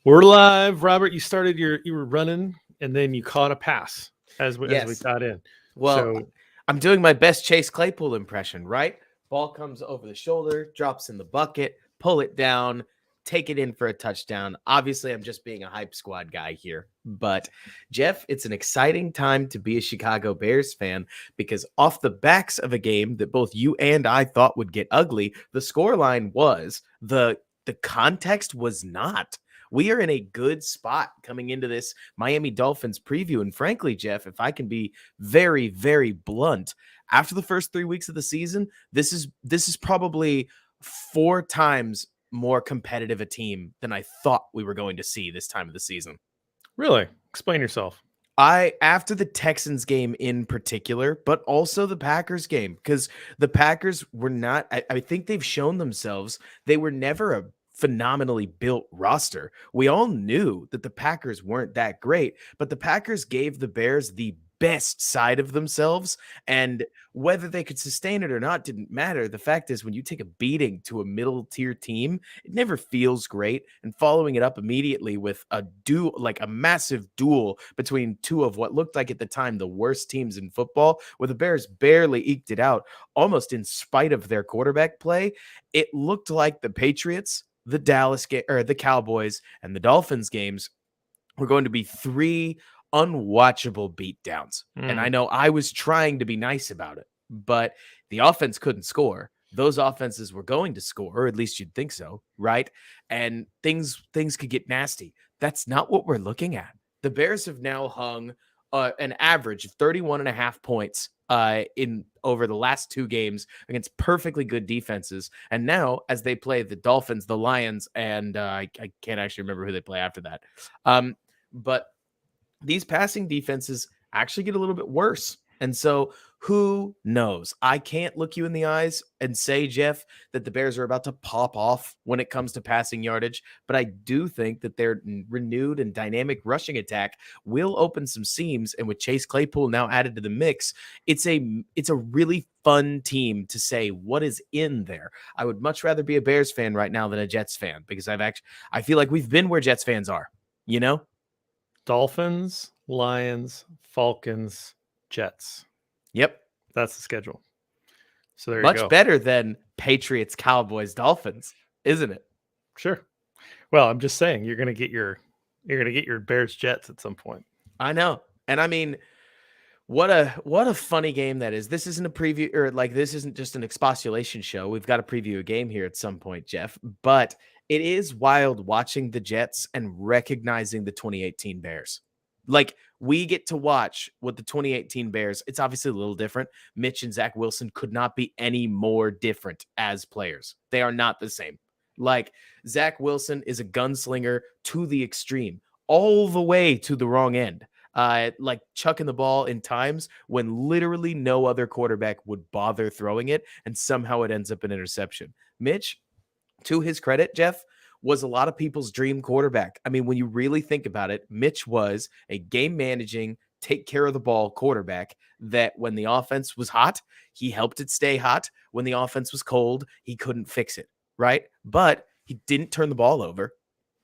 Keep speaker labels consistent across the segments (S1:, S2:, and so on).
S1: We're live, Robert. You were running, and then you caught a pass as we
S2: Yes.
S1: got in.
S2: Well,
S1: So
S2: I'm doing my best Chase Claypool impression, right? Ball comes over the shoulder, drops in the bucket, pull it down, take it in for a touchdown. Obviously, I'm just being a hype squad guy here. But, Jeff, it's an exciting time to be a Chicago Bears fan because off the backs of a game that both you and I thought would get ugly, the scoreline was, the context was not. We are in a good spot coming into this Miami Dolphins preview. And frankly, Jeff, if I can be very, very blunt, after the first 3 weeks of the season, this is probably 4 times more competitive a team than I thought we were going to see this time of the season.
S1: really, explain yourself.
S2: After the Texans game in particular, but also the Packers game, because the Packers were not, I think they've shown themselves, they were never a phenomenally built roster. We all knew that the Packers weren't that great, but the Packers gave the Bears the best side of themselves, and whether they could sustain it or not didn't matter. The fact is, when you take a beating to a middle tier team, it never feels great. And following it up immediately with a massive duel between two of what looked like at the time the worst teams in football, where the Bears barely eked it out, almost in spite of their quarterback play. It looked like the Patriots, the Cowboys, and the Dolphins games were going to be three unwatchable beatdowns. And I know I was trying to be nice about it, but the offense couldn't score. Those offenses were going to score, or at least you'd think so, right? And things could get nasty. That's not what we're looking at. The Bears have now hung an average of 31 and a half points in over the last 2 games against perfectly good defenses. And now, as they play the Dolphins, the Lions, and I can't actually remember who they play after that. But these passing defenses actually get a little bit worse. And so who knows? I can't look you in the eyes and say, Jeff, that the Bears are about to pop off when it comes to passing yardage. But I do think that their renewed and dynamic rushing attack will open some seams. And with Chase Claypool now added to the mix, it's a really fun team to say what is in there. I would much rather be a Bears fan right now than a Jets fan, because I feel like we've been where Jets fans are, you know?
S1: Dolphins, Lions, Falcons, Jets.
S2: Yep.
S1: That's the schedule. So there you
S2: Much
S1: go.
S2: better than Patriots, Cowboys, Dolphins, isn't it?
S1: Sure. Well, I'm just saying you're gonna get your Bears Jets at some point.
S2: I know. And I mean, what a funny game that is. This isn't a preview, or like this isn't just an expostulation show. We've got to preview a game here at some point, Jeff. But it is wild watching the Jets and recognizing the 2018 Bears. Like, we get to watch what the 2018 Bears, it's obviously a little different. Mitch and Zach Wilson could not be any more different as players. They are not the same. Like, Zach Wilson is a gunslinger to the extreme, all the way to the wrong end. Like chucking the ball in times when literally no other quarterback would bother throwing it, and somehow it ends up an interception. Mitch, to his credit, Jeff, was a lot of people's dream quarterback. I mean, when you really think about it, Mitch was a game managing, take care of the ball quarterback that when the offense was hot, he helped it stay hot. When the offense was cold, he couldn't fix it, right? But he didn't turn the ball over.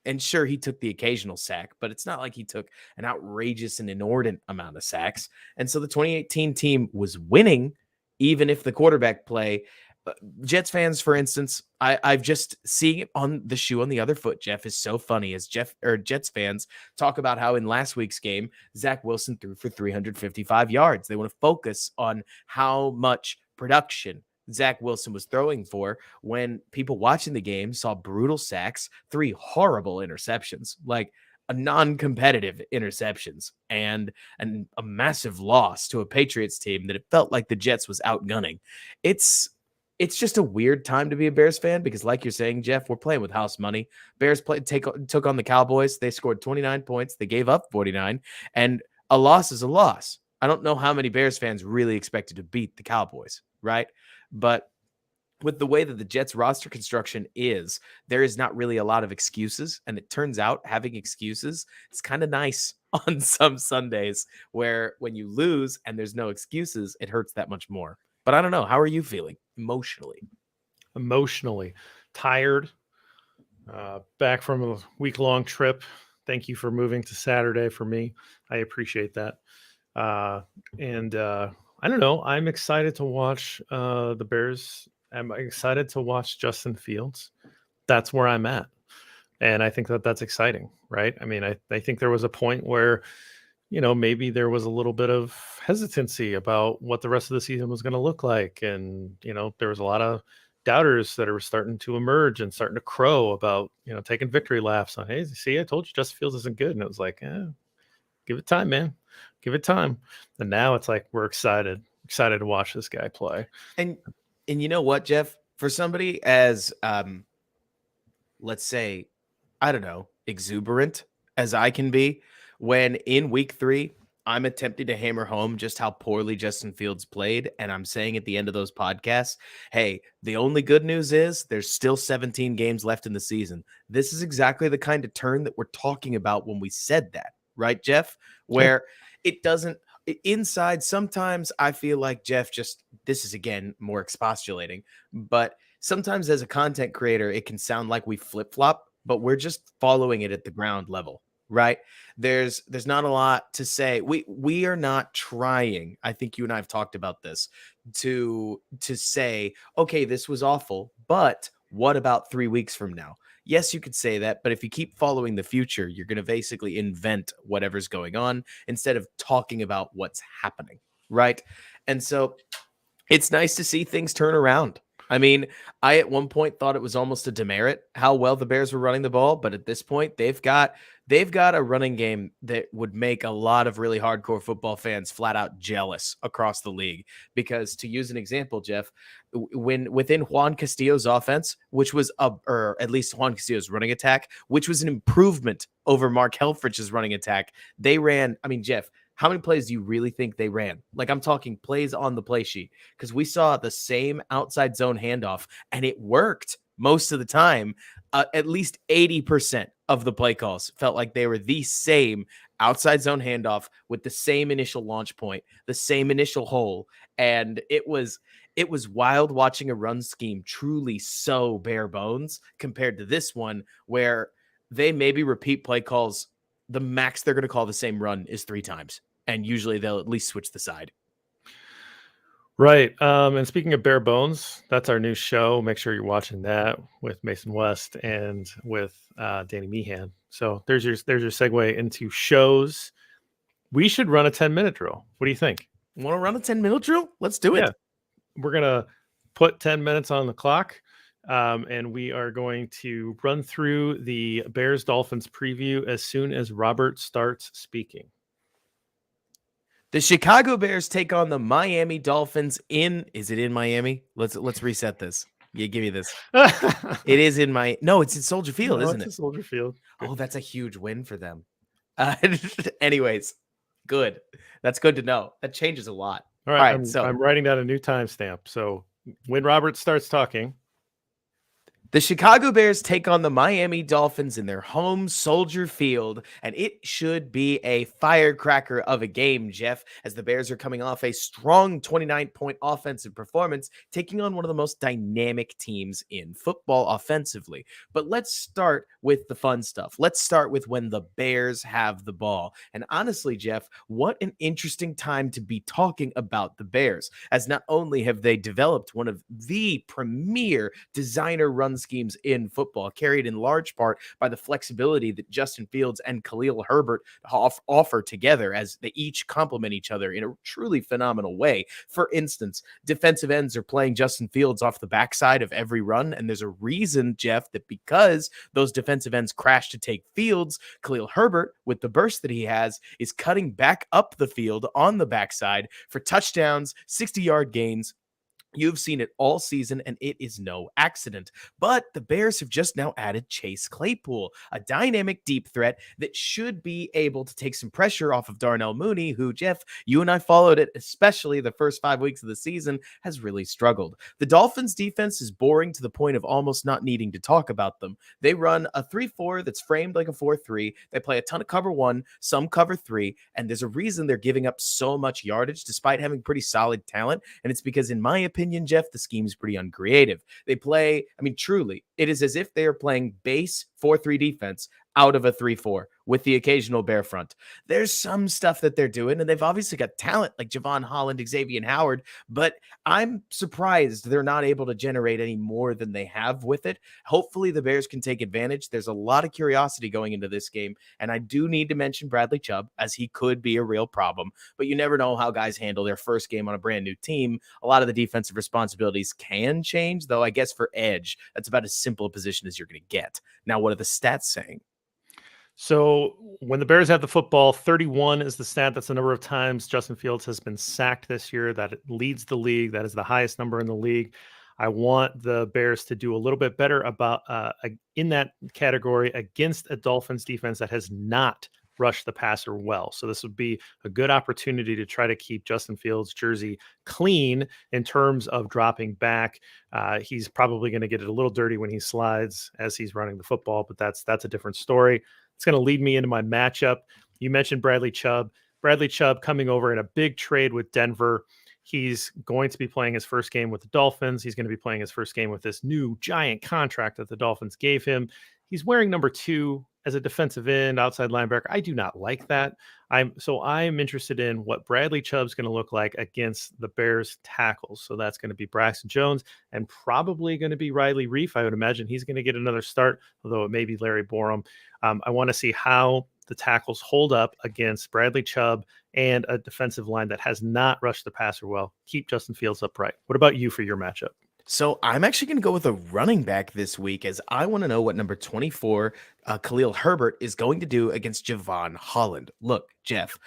S2: And sure, he took the occasional sack, but it's not like he took an outrageous and inordinate amount of sacks. And so the 2018 team was winning, even if the quarterback play. Jets fans, for instance, I've just seeing it on the shoe on the other foot, Jeff, is so funny as Jets fans talk about how in last week's game, Zach Wilson threw for 355 yards. They want to focus on how much production Zach Wilson was throwing for, when people watching the game saw brutal sacks, 3 horrible interceptions, like a non-competitive interceptions, and a massive loss to a Patriots team that it felt like the Jets was outgunning. It's just a weird time to be a Bears fan because, like you're saying, Jeff, we're playing with house money. Bears took on the Cowboys. They scored 29 points. They gave up 49, and a loss is a loss. I don't know how many Bears fans really expected to beat the Cowboys, right? But with the way that the Jets roster construction is, there is not really a lot of excuses. And it turns out having excuses is kind of nice on some Sundays, where when you lose and there's no excuses, it hurts that much more. But I don't know. How are you feeling emotionally?
S1: Emotionally tired, Back from a week-long trip. Thank you for moving to Saturday for me. I appreciate that. Uh, and I don't know. I'm excited to watch the Bears. I'm excited to watch Justin Fields. That's where I'm at. And I think that that's exciting, right? I mean, I think there was a point where, maybe there was a little bit of hesitancy about what the rest of the season was going to look like. And, there was a lot of doubters that are starting to emerge and starting to crow about, taking victory laps on, hey, see, I told you Justin Fields isn't good. And it was like, give it time, man. Give it time. And now it's like we're excited to watch this guy play.
S2: And you know what, Jeff? For somebody as let's say, I don't know, exuberant as I can be, when in week 3 I'm attempting to hammer home just how poorly Justin Fields played, and I'm saying at the end of those podcasts, hey, the only good news is there's still 17 games left in the season. This is exactly the kind of turn that we're talking about when we said that, right, Jeff? Where it doesn't inside, sometimes I feel like Jeff just, this is again more expostulating, but sometimes as a content creator, it can sound like we flip-flop, but we're just following it at the ground level, right? There's not a lot to say. We are not trying. I think you and I have talked about this to say, okay, this was awful, but what about 3 weeks from now? Yes, you could say that, but if you keep following the future, you're going to basically invent whatever's going on instead of talking about what's happening, right? And so it's nice to see things turn around. I mean, I at one point thought it was almost a demerit how well the Bears were running the ball, but at this point, they've got a running game that would make a lot of really hardcore football fans flat out jealous across the league. Because to use an example, Jeff, when within Juan Castillo's offense, which was or at least Juan Castillo's running attack, which was an improvement over Mark Helfrich's running attack, they ran. I mean, Jeff, how many plays do you really think they ran? Like, I'm talking plays on the play sheet, because we saw the same outside zone handoff and it worked most of the time. At least 80% of the play calls felt like they were the same outside zone handoff with the same initial launch point, the same initial hole. And it was wild watching a run scheme truly so bare bones compared to this one, where they maybe repeat play calls. The max they're going to call the same run is 3 times. And usually they'll at least switch the side.
S1: Right. And speaking of bare bones, that's our new show. Make sure you're watching that with Mason West and with Danny Meehan. So there's your segue into shows. We should run a 10-minute drill. What do you think?
S2: Want to run a 10-minute drill? Let's do it.
S1: We're going to put 10 minutes on the clock. And we are going to run through the Bears Dolphins preview as soon as Robert starts speaking.
S2: The Chicago Bears take on the Miami Dolphins is it in Miami? Let's reset this. Yeah, give me this. It is in no, it's in Soldier Field, isn't it?
S1: It's in Soldier Field.
S2: Oh, that's a huge win for them. Anyways, good. That's good to know. That changes a lot.
S1: All right, so I'm writing down a new timestamp. So when Robert starts talking.
S2: The Chicago Bears take on the Miami Dolphins in their home Soldier Field, and it should be a firecracker of a game, Jeff, as the Bears are coming off a strong 29-point offensive performance, taking on one of the most dynamic teams in football offensively. But let's start with the fun stuff. Let's start with when the Bears have the ball. And honestly, Jeff, what an interesting time to be talking about the Bears, as not only have they developed one of the premier designer run schemes in football, carried in large part by the flexibility that Justin Fields and Khalil Herbert offer together, as they each complement each other in a truly phenomenal way. For instance, defensive ends are playing Justin Fields off the backside of every run, and there's a reason, Jeff, that because those defensive ends crash to take Fields, Khalil Herbert, with the burst that he has, is cutting back up the field on the backside for touchdowns, 60-yard gains. You've seen it all season, and it is no accident. But the Bears have just now added Chase Claypool, a dynamic deep threat that should be able to take some pressure off of Darnell Mooney, who, Jeff, you and I followed it, especially the first 5 weeks of the season, has really struggled. The Dolphins' defense is boring to the point of almost not needing to talk about them. They run a 3-4 that's framed like a 4-3. They play a ton of cover 1, some cover 3, and there's a reason they're giving up so much yardage despite having pretty solid talent, and it's because, in my opinion, opinion, Jeff, the scheme's pretty uncreative. They play, I mean, truly, it is as if they are playing base 4-3 defense out of a 3-4 with the occasional bear front. There's some stuff that they're doing, and they've obviously got talent like Javon Holland, Xavier Howard, but I'm surprised they're not able to generate any more than they have with it. Hopefully the Bears can take advantage. There's a lot of curiosity going into this game, and I do need to mention Bradley Chubb, as he could be a real problem, but you never know how guys handle their first game on a brand new team. A lot of the defensive responsibilities can change, though I guess for edge, that's about as simple a position as you're going to get. Now, what are the stats saying?
S1: So when the Bears have the football, 31 is the stat. That's the number of times Justin Fields has been sacked this year. That leads the league. That is the highest number in the league. I want the Bears to do a little bit better about in that category against a Dolphins defense that has not rushed the passer well. So this would be a good opportunity to try to keep Justin Fields' jersey clean in terms of dropping back. He's probably going to get it a little dirty when he slides as he's running the football, but that's a different story. It's going to lead me into my matchup. You mentioned Bradley Chubb. Bradley Chubb coming over in a big trade with Denver. He's going to be playing his first game with the Dolphins. He's going to be playing his first game with this new giant contract that the Dolphins gave him. He's wearing number 2 as a defensive end, outside linebacker. I do not like that. I'm interested in what Bradley Chubb's going to look like against the Bears tackles. So that's going to be Braxton Jones and probably going to be Riley Reif. I would imagine he's going to get another start, although it may be Larry Borum. I want to see how the tackles hold up against Bradley Chubb and a defensive line that has not rushed the passer well. Keep Justin Fields upright. What about you for your matchup?
S2: So I'm actually going to go with a running back this week, as I want to know what number 24, Khalil Herbert, is going to do against Javon Holland. Look, Jeff,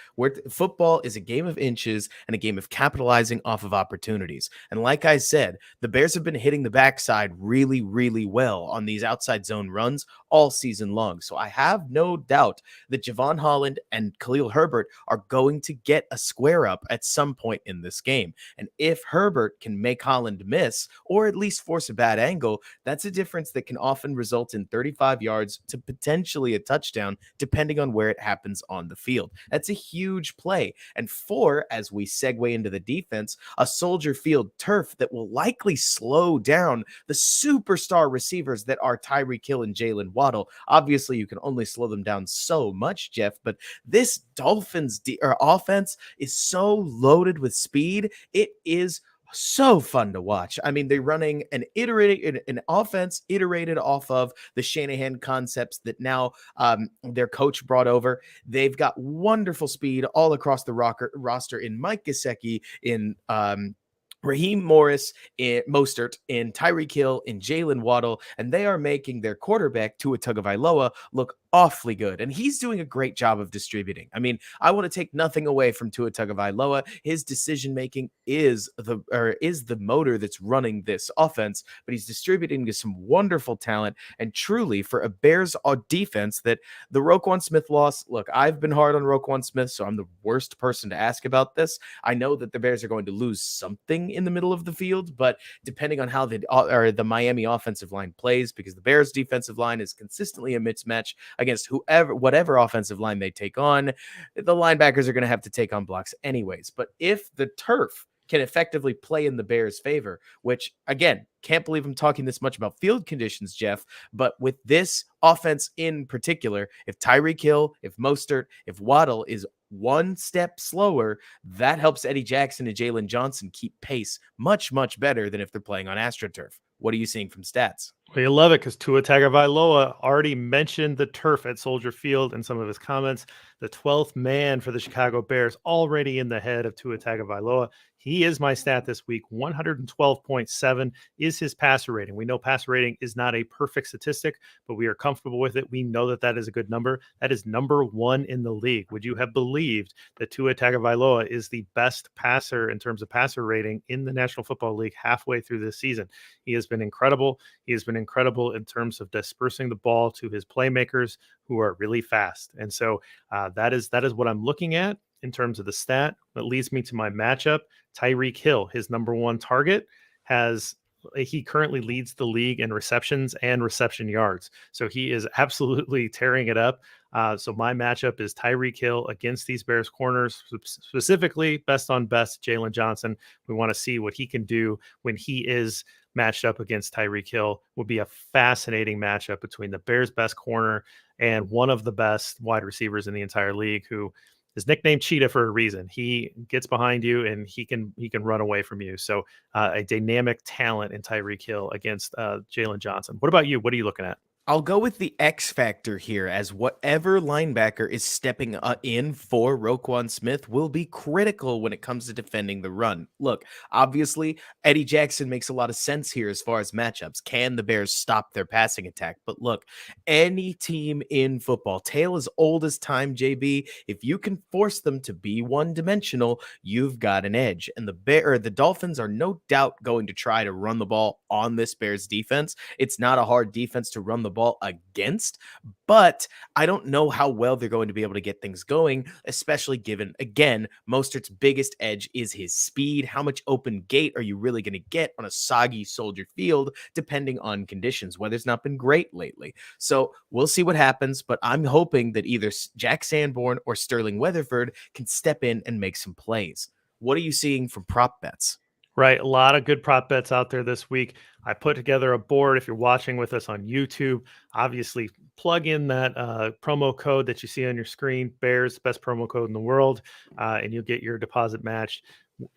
S2: football is a game of inches and a game of capitalizing off of opportunities. And like I said, the Bears have been hitting the backside really, really well on these outside zone runs all season long. So I have no doubt that Javon Holland and Khalil Herbert are going to get a square up at some point in this game. And if Herbert can make Holland miss, or at least force a bad angle, that's a difference that can often result in 35 yards to potentially a touchdown, depending on where it happens on the field. That's a huge play. And 4, as we segue into the defense, a Soldier Field turf that will likely slow down the superstar receivers that are Tyreek Hill and Jalen Waddle. Obviously, you can only slow them down so much, Jeff, but this Dolphins offense is so loaded with speed. It is so fun to watch. I mean, they're running an offense iterated off of the Shanahan concepts that now their coach brought over. They've got wonderful speed all across the roster in Mike Gesicki, in Raheem Morris, in Mostert, in Tyreek Hill, in Jalen Waddle, and they are making their quarterback, Tua Tagovailoa, look awfully good. And he's doing a great job of distributing. I mean, I want to take nothing away from Tua Tagovailoa. His decision-making is the motor that's running this offense, but he's distributing to some wonderful talent. And truly, for a Bears defense, that the Roquan Smith loss, look, I've been hard on Roquan Smith, so I'm the worst person to ask about this. I know that the Bears are going to lose something in the middle of the field, but depending on how the Miami offensive line plays, because the Bears defensive line is consistently a mismatch against whatever offensive line they take on, the linebackers are going to have to take on blocks anyways. But if the turf can effectively play in the Bears' favor, which, again, can't believe I'm talking this much about field conditions, Jeff, but with this offense in particular, if Tyreek Hill, if Mostert, if Waddle is one step slower, that helps Eddie Jackson and Jalen Johnson keep pace much, much better than if they're playing on AstroTurf. What are you seeing from stats?
S1: Well, you love it because Tua Tagovailoa already mentioned the turf at Soldier Field in some of his comments. The 12th man for the Chicago Bears already in the head of Tua Tagovailoa. He is my stat this week. 112.7 is his passer rating. We know passer rating is not a perfect statistic, but we are comfortable with it. We know that that is a good number. That is number 1 in the league. Would you have believed that Tua Tagovailoa is the best passer in terms of passer rating in the National Football League halfway through this season? He has been incredible. He has been incredible in terms of dispersing the ball to his playmakers who are really fast. And so that is what I'm looking at in terms of the stat. That leads me to my matchup. Tyreek Hill, his number 1 target, has he currently leads the league in receptions and reception yards. So he is absolutely tearing it up. So my matchup is Tyreek Hill against these Bears corners, specifically best on best Jalen Johnson. We want to see what he can do when he is matched up against Tyreek Hill. Would be a fascinating matchup between the Bears' best corner and one of the best wide receivers in the entire league, who is nicknamed Cheetah for a reason. He gets behind you and he can run away from you. So a dynamic talent in Tyreek Hill against Jalen Johnson. What about you? What are you looking at?
S2: I'll go with the X factor here, as whatever linebacker is stepping in for Roquan Smith will be critical when it comes to defending the run. Look, obviously, Eddie Jackson makes a lot of sense here as far as matchups. Can the Bears stop their passing attack? But look, any team in football, tale as old as time, JB, if you can force them to be one-dimensional, you've got an edge. And the Dolphins are no doubt going to try to run the ball on this Bears defense. It's not a hard defense to run the ball against, but I don't know how well they're going to be able to get things going, especially given, again, Mostert's biggest edge is his speed. How much open gate are you really going to get on a soggy Soldier Field, depending on conditions? Weather's not been great lately. So we'll see what happens, but I'm hoping that either Jack Sanborn or Sterling Weatherford can step in and make some plays. What are you seeing from prop bets?
S1: Right. A lot of good prop bets out there this week. I put together a board. If you're watching with us on YouTube, obviously plug in that promo code that you see on your screen, Bears, best promo code in the world, and you'll get your deposit matched.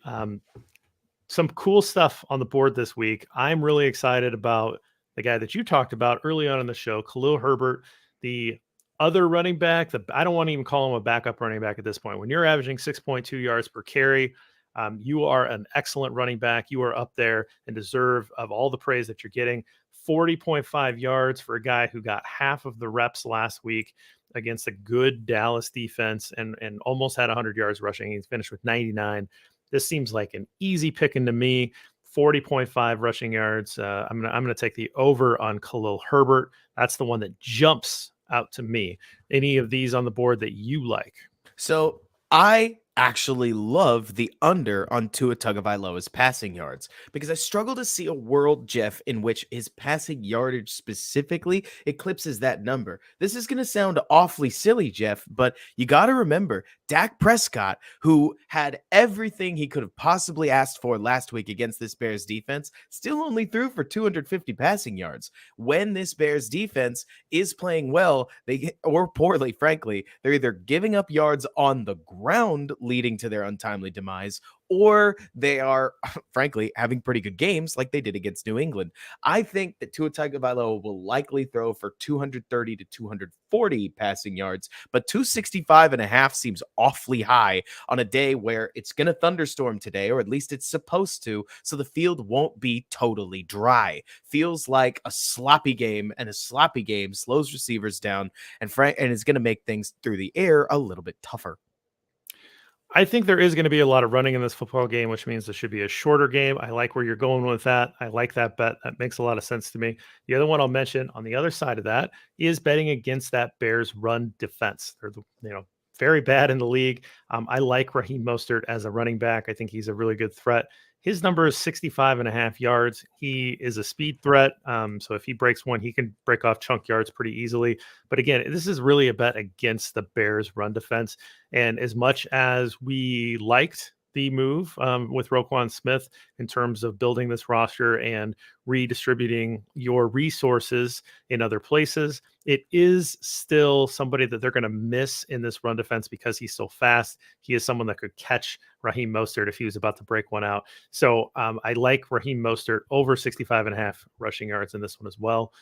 S1: Some cool stuff on the board this week. I'm really excited about the guy that you talked about early on in the show, Khalil Herbert, the other running back. I don't want to even call him a backup running back at this point. When you're averaging 6.2 yards per carry, you are an excellent running back. You are up there and deserve of all the praise that you're getting. 40.5 yards for a guy who got half of the reps last week against a good Dallas defense and almost had 100 yards rushing. He's finished with 99. This seems like an easy picking to me. 40.5 rushing yards. I'm gonna take the over on Khalil Herbert. That's the one that jumps out to me. Any of these on the board that you like?
S2: So I actually love the under on Tua Tagovailoa's passing yards, because I struggle to see a world, Jeff, in which his passing yardage specifically eclipses that number. This is going to sound awfully silly, Jeff, but you got to remember Dak Prescott, who had everything he could have possibly asked for last week against this Bears defense, still only threw for 250 passing yards. When this Bears defense is playing well, or poorly, frankly, they're either giving up yards on the ground, leading to their untimely demise, or they are, frankly, having pretty good games like they did against New England. I think that Tua Tagovailoa will likely throw for 230 to 240 passing yards, but 265.5 seems awfully high on a day where it's going to thunderstorm today, or at least it's supposed to, so the field won't be totally dry. Feels like a sloppy game, and a sloppy game slows receivers down and is going to make things through the air a little bit tougher.
S1: I think there is going to be a lot of running in this football game, which means there should be a shorter game. I like where you're going with that. I like that bet. That makes a lot of sense to me. The other one I'll mention on the other side of that is betting against that Bears run defense. They're very bad in the league. I like Raheem Mostert as a running back. I think he's a really good threat. His number is 65.5 yards. He is a speed threat. So if he breaks one, he can break off chunk yards pretty easily. But again, this is really a bet against the Bears run defense. And as much as we liked the move with Roquan Smith in terms of building this roster and redistributing your resources in other places, it is still somebody that they're going to miss in this run defense because he's so fast. He is someone that could catch Raheem Mostert if he was about to break one out. So I like Raheem Mostert over 65.5 rushing yards in this one as well.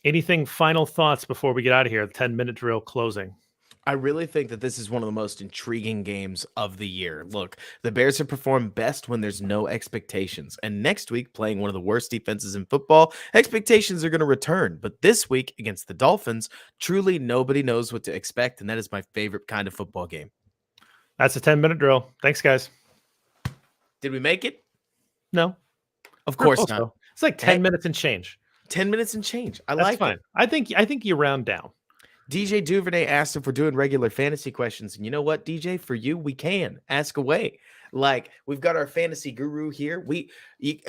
S1: Anything final thoughts before we get out of here? The 10-minute drill closing.
S2: I really think that this is one of the most intriguing games of the year. Look, the Bears have performed best when there's no expectations. And next week, playing one of the worst defenses in football, expectations are going to return. But this week against the Dolphins, truly nobody knows what to expect. And that is my favorite kind of football game.
S1: That's a 10-minute drill. Thanks, guys.
S2: Did we make it?
S1: No.
S2: Of course not.
S1: It's like 10 minutes and change.
S2: 10 minutes and change.
S1: That's like fine. It. I think you round down.
S2: DJ Duvernay asked if we're doing regular fantasy questions. And you know what, DJ? For you, we can. Ask away. Like, we've got our fantasy guru here.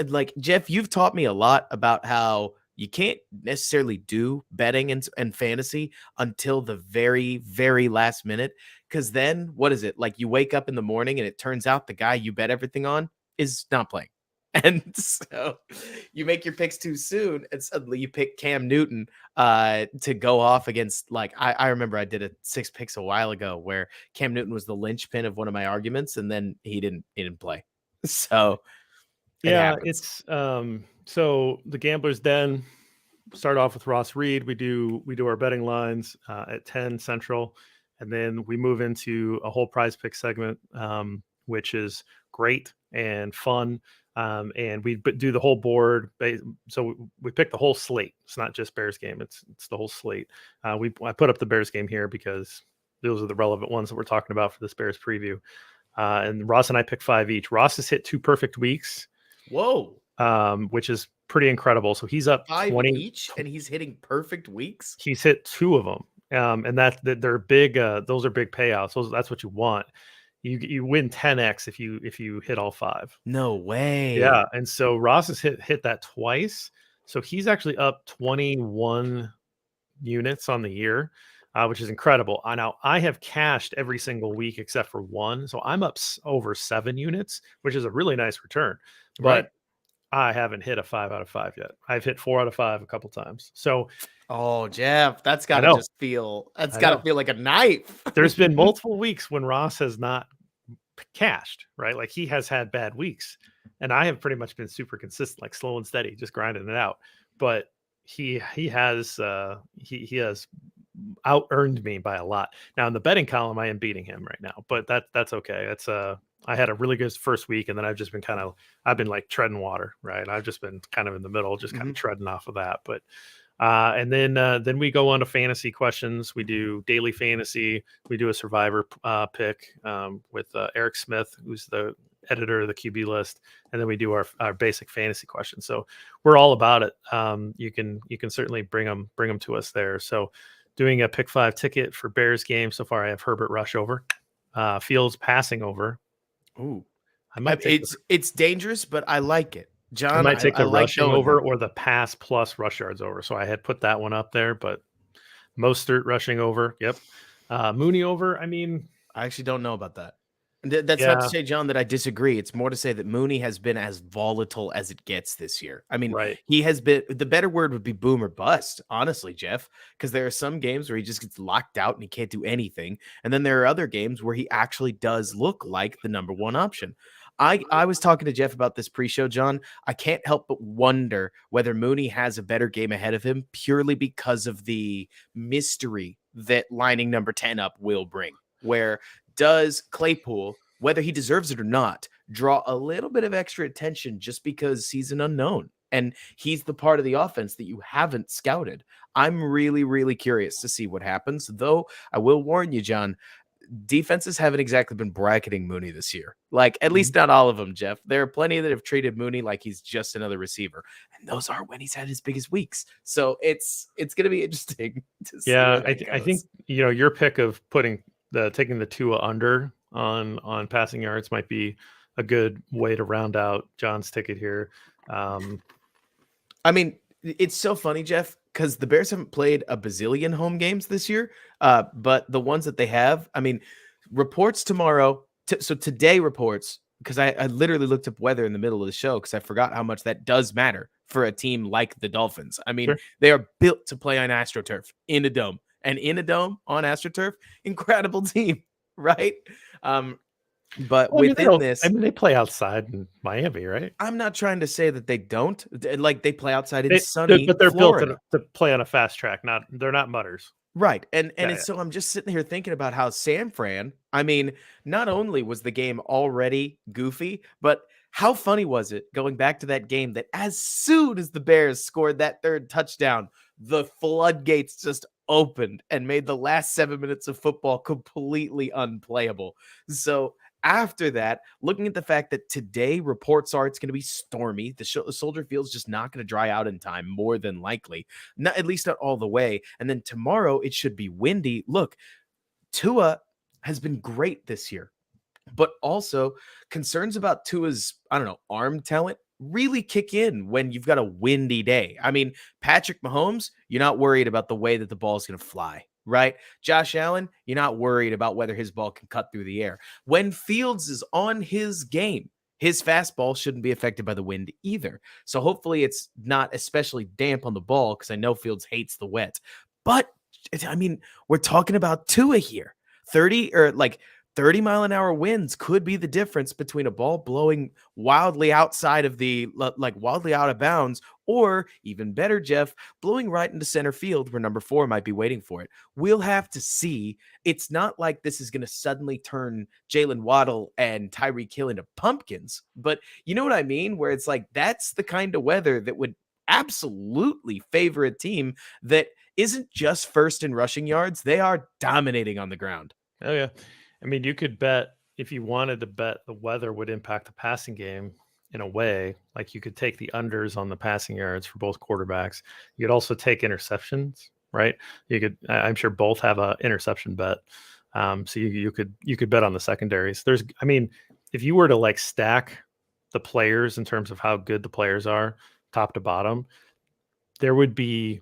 S2: Like, Jeff, you've taught me a lot about how you can't necessarily do betting and fantasy until the very, very last minute. Because then, what is it? Like, you wake up in the morning and it turns out the guy you bet everything on is not playing. And so you make your picks too soon, and suddenly you pick Cam Newton to go off against. Like, I remember I did a 6 picks a while ago where Cam Newton was the linchpin of one of my arguments, and then he didn't play. So it
S1: Yeah,
S2: happens.
S1: it's so the Gamblers Den start off with Ross Reed. We do our betting lines at 10 Central, and then we move into a whole prize pick segment, which is great and fun. And we do the whole board. So we pick the whole slate. It's not just Bears game. It's the whole slate. I put up the Bears game here because those are the relevant ones that we're talking about for this Bears preview. And Ross and I pick 5 each. Ross has hit 2 perfect weeks.
S2: Whoa.
S1: Which is pretty incredible. So he's up
S2: 5
S1: 20
S2: each, and he's hitting perfect weeks.
S1: He's hit 2 of them. And that they're big. Those are big payouts. That's what you want. You win 10x if you hit all 5.
S2: No way.
S1: Yeah, and so Ross has hit that twice. So he's actually up 21 units on the year, which is incredible. Now I have cashed every single week except for one, so I'm up over 7 units, which is a really nice return. But
S2: Right.
S1: I haven't hit a 5 out of 5 yet. I've hit 4 out of 5 a couple times. So,
S2: oh, Jeff, that's got to just feel like a knife.
S1: There's been multiple weeks when Ross has not cashed, right? Like, he has had bad weeks, and I have pretty much been super consistent, like slow and steady, just grinding it out. But he has out earned me by a lot. Now in the betting column, I am beating him right now, but that's okay. That's I had a really good first week, and then I've just been I've been like treading water, right? I've just been kind of in the middle, just kind of treading off of that. But and then we go on to fantasy questions. We do daily fantasy. We do a survivor pick with Eric Smith, who's the editor of the QB list, and then we do our basic fantasy questions. So we're all about it. You can certainly bring them to us there. So doing a pick 5 ticket for Bears game so far, I have Herbert rush over, Fields passing over.
S2: Ooh,
S1: I might take
S2: it's dangerous, but I like it. John,
S1: I might take the
S2: like
S1: rushing over or the pass plus rush yards over. So I had put that one up there, but Mostert rushing over. Yep. Mooney over. I mean,
S2: I actually don't know about that. That's not to say, John, that I disagree. It's more to say that Mooney has been as volatile as it gets this year. I mean,
S1: right.
S2: He has been, the better word would be boom or bust, honestly, Jeff, because there are some games where he just gets locked out and he can't do anything. And then there are other games where he actually does look like the number one option. I was talking to Jeff about this pre-show, John. I can't help but wonder whether Mooney has a better game ahead of him purely because of the mystery that lining number 10 up will bring. Where does Claypool, whether he deserves it or not, draw a little bit of extra attention just because he's an unknown and he's the part of the offense that you haven't scouted? I'm really, really curious to see what happens, though I will warn you, John, defenses haven't exactly been bracketing Mooney this year. Like, at least not all of them, Jeff. There are plenty that have treated Mooney like he's just another receiver, and those are when he's had his biggest weeks. So it's going to be interesting to see.
S1: Yeah, I think your pick of taking the Tua under on passing yards might be a good way to round out John's ticket here.
S2: I mean, it's so funny, Jeff, because the Bears haven't played a bazillion home games this year, but the ones that they have, I mean, reports tomorrow. So today reports, because I literally looked up weather in the middle of the show because I forgot how much that does matter for a team like the Dolphins. I mean, They are built to play on AstroTurf in a dome. And in a dome on AstroTurf, incredible team, right? But
S1: they play outside in Miami, right?
S2: I'm not trying to say that they don't. Like, they play outside in sunny
S1: but they're
S2: Florida.
S1: built to play on a fast track. They're not mutters.
S2: Right. So I'm just sitting here thinking about how San Fran, I mean, not only was the game already goofy, but how funny was it going back to that game that as soon as the Bears scored that third touchdown, the floodgates just opened and made the last 7 minutes of football completely unplayable. So after that, looking at the fact that today reports are it's going to be stormy, the Soldier Field's just not going to dry out in time, more than likely, not at least not all the way. And then tomorrow it should be windy. Look, Tua has been great this year. but also concerns about Tua's, I don't know, arm talent really kick in when you've got a windy day. I mean, Patrick Mahomes, you're not worried about the way that the ball is going to fly, right? Josh Allen, you're not worried about whether his ball can cut through the air. When Fields is on his game, his fastball shouldn't be affected by the wind either. So hopefully it's not especially damp on the ball, because I know Fields hates the wet. But I mean, we're talking about Tua here. 30-mile-an-hour winds could be the difference between a ball blowing wildly outside of wildly out of bounds, or even better, Jeff, blowing right into center field where number 4 might be waiting for it. We'll have to see. It's not like this is going to suddenly turn Jalen Waddle and Tyreek Hill into pumpkins, but you know what I mean? Where it's like, that's the kind of weather that would absolutely favor a team that isn't just first in rushing yards. They are dominating on the ground.
S1: Oh yeah. I mean, you could bet, if you wanted to bet the weather would impact the passing game in a way, like you could take the unders on the passing yards for both quarterbacks. You could also take interceptions, right? I'm sure both have a interception bet. So you could bet on the secondaries. I mean, if you were to like stack the players in terms of how good the players are, top to bottom, there would be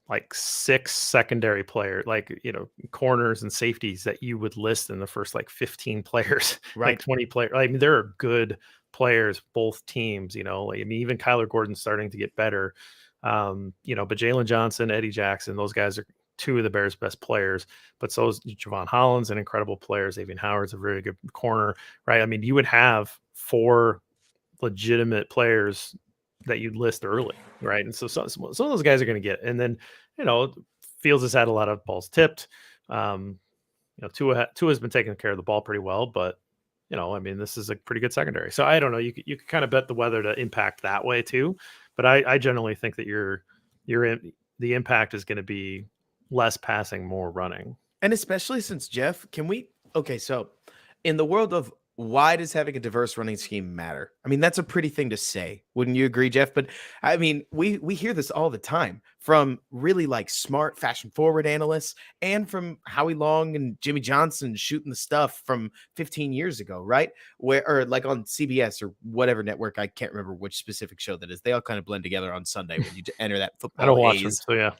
S1: like 6 secondary players, like, corners and safeties that you would list in the first like 15 players,
S2: Right.
S1: like 20 players. I mean, there are good players, both teams, like, I mean, even Kyler Gordon's starting to get better. But Jalen Johnson, Eddie Jackson, those guys are 2 of the Bears' best players. But so is Javon Holland's an incredible player. Xavier Howard's a very good corner, right? I mean, you would have 4 legitimate players that you'd list early, right? And so some of those guys are going to get, and then, Fields has had a lot of balls tipped. Tua has been taking care of the ball pretty well, but I mean, this is a pretty good secondary. So I don't know. You could kind of bet the weather to impact that way too, but I generally think that the impact is going to be less passing, more running.
S2: And especially since, Jeff, so in the world of why does having a diverse running scheme matter? I mean, that's a pretty thing to say. Wouldn't you agree, Jeff? But I mean, we hear this all the time from really like smart fashion forward analysts, and from Howie Long and Jimmy Johnson shooting the stuff from 15 years ago, right? Or like on CBS or whatever network. I can't remember which specific show that is. They all kind of blend together on Sunday when you enter that football.
S1: I don't watch them, so yeah.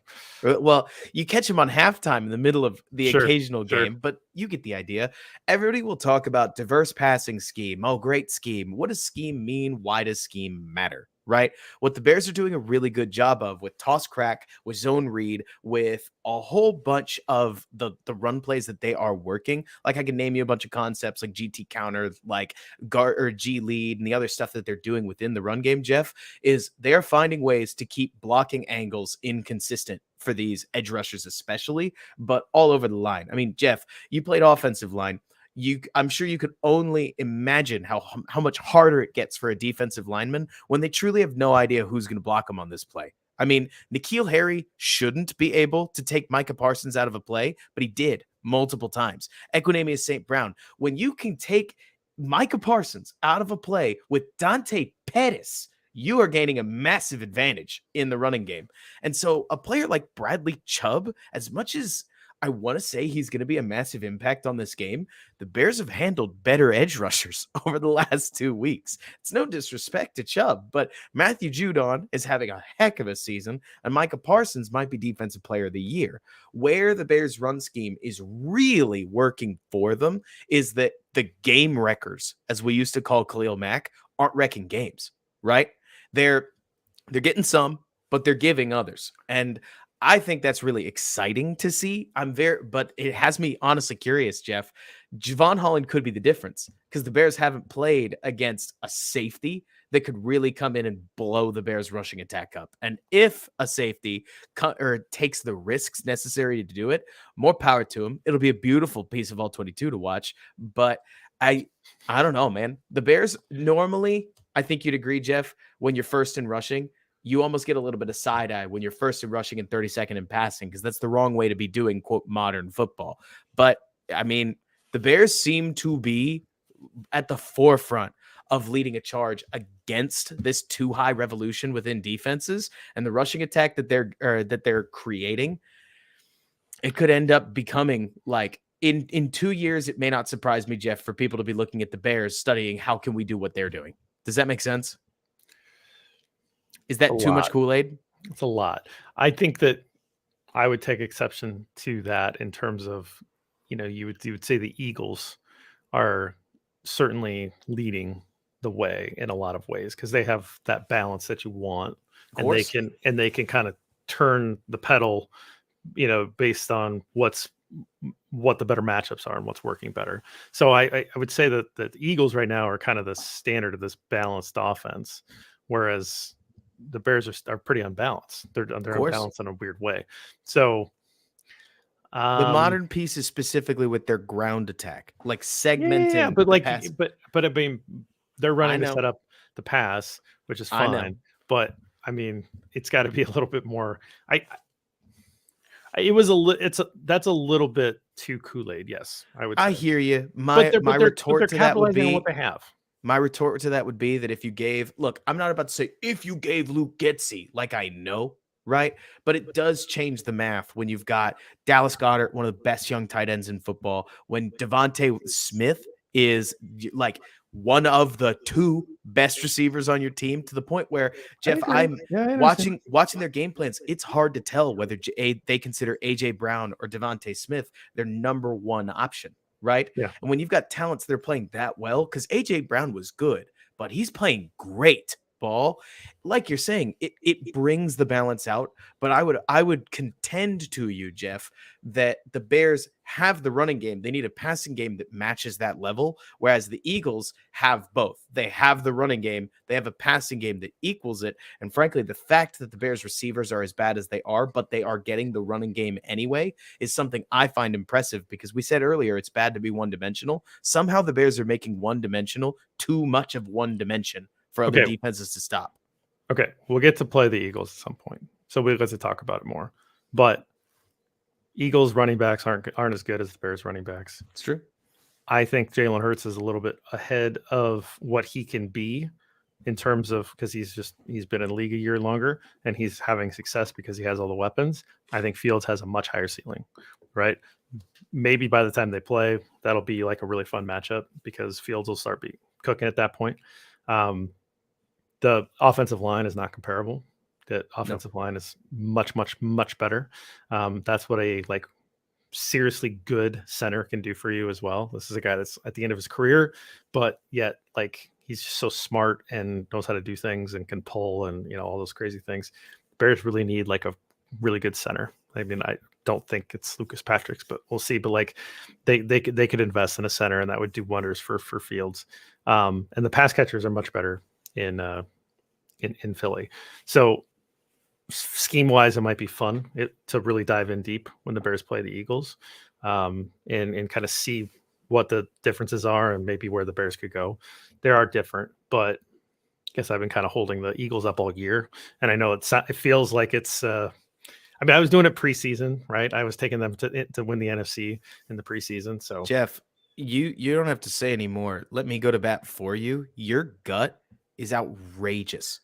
S2: Well, you catch them on halftime in the middle of the occasional
S1: Sure.
S2: game, but you get the idea. Everybody will talk about diverse passing scheme. Oh, great scheme. What does scheme mean? Why does scheme matter? Right? What the Bears are doing a really good job of with toss crack, with zone read, with a whole bunch of the run plays that they are working. Like I can name you a bunch of concepts like GT counter, like guard or G lead, and the other stuff that they're doing within the run game, Jeff, is they're finding ways to keep blocking angles inconsistent for these edge rushers, especially, but all over the line. I mean, Jeff, you played offensive line. I'm sure you could only imagine how much harder it gets for a defensive lineman when they truly have no idea who's going to block them on this play. I mean, N'Keal Harry shouldn't be able to take Micah Parsons out of a play, but he did multiple times. Equanimeous St. Brown, when you can take Micah Parsons out of a play with Dante Pettis, you are gaining a massive advantage in the running game. And so a player like Bradley Chubb, as much as I want to say he's going to be a massive impact on this game, the Bears have handled better edge rushers over the last 2 weeks. It's no disrespect to Chubb, but Matthew Judon is having a heck of a season, and Micah Parsons might be Defensive Player of the Year. Where the Bears' run scheme is really working for them is that the game wreckers, as we used to call Khalil Mack, aren't wrecking games, right? They're getting some, but they're giving others. And I think that's really exciting to see. But it has me honestly curious, Jeff. Javon Holland could be the difference because the Bears haven't played against a safety that could really come in and blow the Bears rushing attack up. And if a safety takes the risks necessary to do it, more power to him. It'll be a beautiful piece of all 22 to watch. But I don't know, man. The Bears normally, I think you'd agree, Jeff, when you're first in rushing, you almost get a little bit of side eye when you're first in rushing and 32nd in passing, because that's the wrong way to be doing, quote, modern football. But I mean, the Bears seem to be at the forefront of leading a charge against this too high revolution within defenses, and the rushing attack that they're creating. It could end up becoming like in 2 years, it may not surprise me, Jeff, for people to be looking at the Bears, studying how can we do what they're doing. Does that make sense? Is
S1: A
S2: that too much
S1: lot.
S2: Kool-Aid?
S1: It's a lot. I think that I would take exception to that in terms of, you would say the Eagles are certainly leading the way in a lot of ways because they have that balance that you want,
S2: Of
S1: and they
S2: course.
S1: can kind of turn the pedal, based on what the better matchups are and what's working better. So I would say that the Eagles right now are kind of the standard of this balanced offense, whereas the Bears are pretty unbalanced. They're
S2: Of course.
S1: unbalanced in a weird way. So
S2: The
S1: um
S2: modern pieces specifically with their ground attack, like
S1: yeah,
S2: segmenting
S1: but
S2: the
S1: like
S2: pass.
S1: but I mean they're
S2: I
S1: running to
S2: know.
S1: set up the pass, which is
S2: I know.
S1: fine. But I mean, it's got to be a little bit more. It was that's a little bit too Kool-Aid, yes, I would
S2: I
S1: say.
S2: hear you.
S1: But
S2: My
S1: they're
S2: my
S1: but they're but they're
S2: retort to that would
S1: capitalizing on what
S2: be
S1: they have.
S2: My retort to that would be that if you gave, look, I'm not about to say if you gave Luke Getsy, like I know, right? But it does change the math when you've got Dallas Goedert, one of the best young tight ends in football, when Devontae Smith is like one of the two best receivers on your team, to the point where,
S1: I
S2: Jeff,
S1: agree.
S2: I'm
S1: Yeah, I understand.
S2: watching their game plans. It's hard to tell whether they consider AJ Brown or Devontae Smith their number one option, right?
S1: Yeah.
S2: And when you've got talents that are playing that well, because AJ Brown was good, but he's playing great ball. Like you're saying, it brings the balance out. But I would contend to you, Jeff, that the Bears have the running game. They need a passing game that matches that level. Whereas the Eagles have both. They have the running game, they have a passing game that equals it. And frankly, the fact that the Bears receivers are as bad as they are, but they are getting the running game anyway, is something I find impressive, because we said earlier it's bad to be one dimensional. Somehow the Bears are making one dimensional too much of one dimension for other
S1: Okay.
S2: defenses to stop.
S1: Okay. We'll get to play the Eagles at some point, so we'll get to talk about it more. But Eagles running backs aren't as good as the Bears running backs.
S2: It's true.
S1: I think Jalen Hurts is a little bit ahead of what he can be in terms of, because he's been in the league a year longer and he's having success because he has all the weapons. I think Fields has a much higher ceiling, right? Maybe by the time they play, that'll be like a really fun matchup because Fields will start cooking at that point. The offensive line is not comparable. The offensive line is much, much, much better. That's what a seriously good center can do for you as well. This is a guy that's at the end of his career, but yet he's just so smart and knows how to do things and can pull and all those crazy things. Bears really need a really good center. I mean, I don't think it's Lucas Patrick's, but we'll see. But they could invest in a center, and that would do wonders for Fields. And the pass catchers are much better in Philly. So scheme wise, it might be fun to really dive in deep when the Bears play the Eagles, and kind of see what the differences are and maybe where the Bears could go. They are different, but I guess I've been kind of holding the Eagles up all year, and I know it feels like it's. I mean, I was doing it preseason, right? I was taking them to win the NFC in the preseason. So,
S2: Jeff, you don't have to say anymore. Let me go to bat for you. Your gut is outrageous.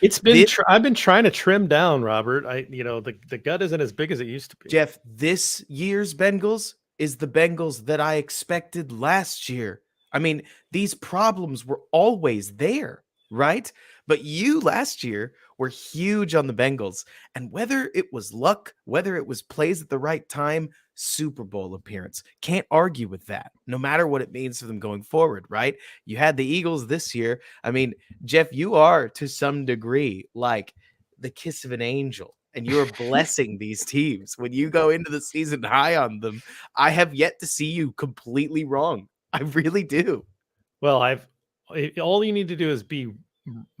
S1: It's been I've been trying to trim down, Robert. The gut isn't as big as it used to be.
S2: Jeff, this year's Bengals is the Bengals that I expected last year. I mean, these problems were always there, right? But you last year were huge on the Bengals. And whether it was luck, whether it was plays at the right time, Super Bowl appearance, can't argue with that, no matter what it means for them going forward, right? You had the Eagles this year. I mean, Jeff, you are to some degree like the kiss of an angel, and you're blessing these teams when you go into the season high on them. I have yet to see you completely wrong. I really do.
S1: Well, all you need to do is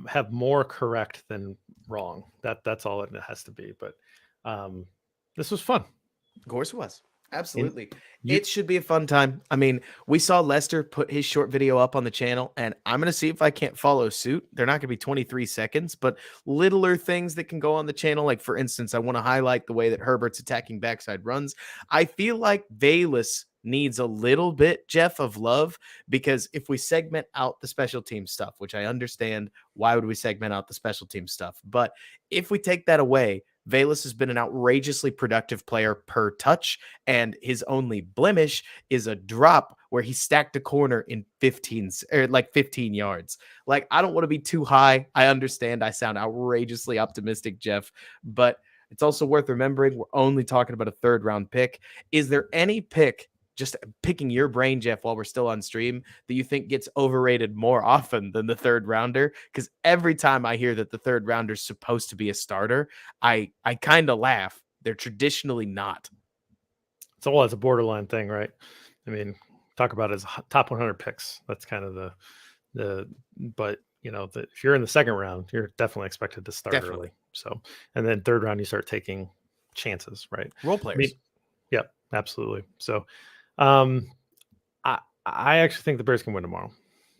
S1: have more correct than wrong. That's all it has to be. But this was fun.
S2: Of course it was. Absolutely. It should be a fun time. I mean, we saw Lester put his short video up on the channel, and I'm going to see if I can't follow suit. They're not going to be 23 seconds, but littler things that can go on the channel. Like, for instance, I want to highlight the way that Herbert's attacking backside runs. I feel like Bayless needs a little bit, Jeff, of love, because if we segment out the special team stuff, which I understand, why would we segment out the special team stuff? But if we take that away, Velus has been an outrageously productive player per touch, and his only blemish is a drop where he stacked a corner in 15 yards. Like, I don't want to be too high. I understand I sound outrageously optimistic, Jeff, but it's also worth remembering we're only talking about a third round pick. Is there any pick, just picking your brain, Jeff, while we're still on stream, that you think gets overrated more often than the third rounder? Because every time I hear that the third rounder is supposed to be a starter, I kind of laugh. They're traditionally not.
S1: So, it's a borderline thing, right? I mean, talk about it as top 100 picks. That's kind of but if you're in the second round, you're definitely expected to start early. So, and then third round, you start taking chances, right?
S2: Role players.
S1: Yeah, absolutely. So, I actually think the Bears can win tomorrow.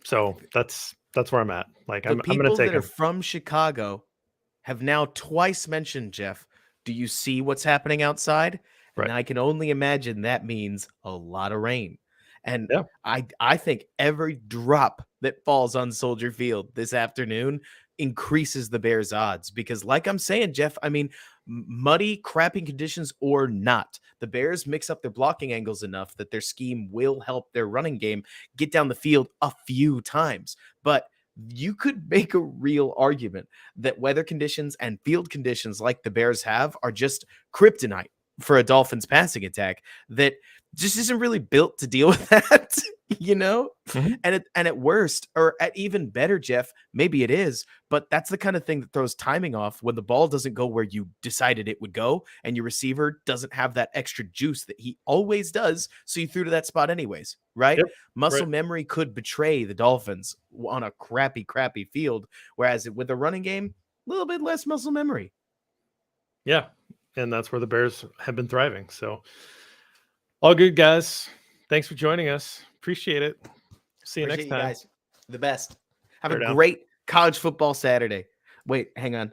S1: So that's where I'm at. Like, I'm going to take
S2: that are from Chicago have now twice mentioned, Jeff, do you see what's happening outside? And I can only imagine that means a lot of rain. And I think every drop that falls on Soldier Field this afternoon increases the Bears' odds because, like I'm saying, Jeff, I mean, muddy, crapping conditions or not, the Bears mix up their blocking angles enough that their scheme will help their running game get down the field a few times. But you could make a real argument that weather conditions and field conditions like the Bears have are just kryptonite for a Dolphins passing attack that just isn't really built to deal with that,
S1: Mm-hmm.
S2: And at worst, or at even better, Jeff, maybe it is, but that's the kind of thing that throws timing off when the ball doesn't go where you decided it would go and your receiver doesn't have that extra juice that he always does, so you threw to that spot anyways, right?
S1: Yep,
S2: Muscle memory could betray the Dolphins on a crappy field, whereas with the running game, a little bit less muscle memory.
S1: Yeah, and that's where the Bears have been thriving. So, all good, guys. Thanks for joining us. Appreciate it. See you next time.
S2: Guys. The best. Have a great college football Saturday. Wait, hang on.